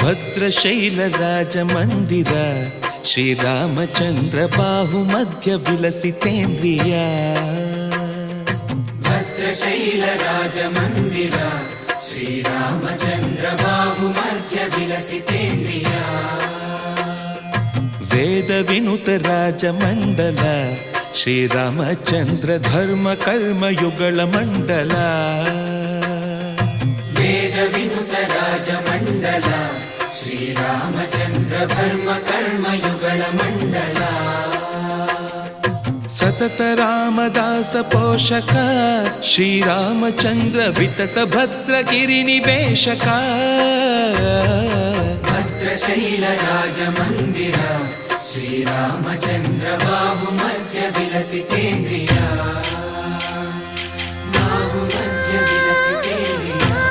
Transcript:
ಭದ್ರಶೈಲ ರಾಜ ಮಂದಿರ ಶ್ರೀರಾಮಚಂದ್ರ ಬಾಹು ಮಧ್ಯ ವಿಲಸಿತೇಂದ್ರಿಯ. ಭದ್ರಶೈಲ ರಾಜ ಮಂದಿರ ಶ್ರೀರಾಮಚಂದ್ರ ಬಾಹು ಮಧ್ಯ ವಿಲಸಿತೇಂದ್ರಿಯ. ವೇದ ವಿನುತ ರಾಜ ಮಂಡಲ ಶ್ರೀರಾಮಚಂದ್ರ ಧರ್ಮ ಕರ್ಮ ಯುಗಳ ಮಂಡಲ. ವೇದ ವಿನುತ ರಾಜ ಮಂಡಲ ಶ್ರೀರಾಮಚಂದ್ರ ಧರ್ಮ ಕರ್ಮ ಯುಗಳ ಮಂಡಲ. ಸತತ ರಾಮದಾಸ ಪೋಷಕ ಶ್ರೀರಾಮಚಂದ್ರ ವಿತತ ಭದ್ರಗಿರಿ ನಿವೇಶಕ. ಭದ್ರಶೈಲ ರಾಜ ಮಂದಿರ ಶ್ರೀರಾಮಚಂದ್ರ ಬಾಹು ಮಧ್ಯ ವಿಲಸಿತೇಂದ್ರಿಯ. ಬಾಹು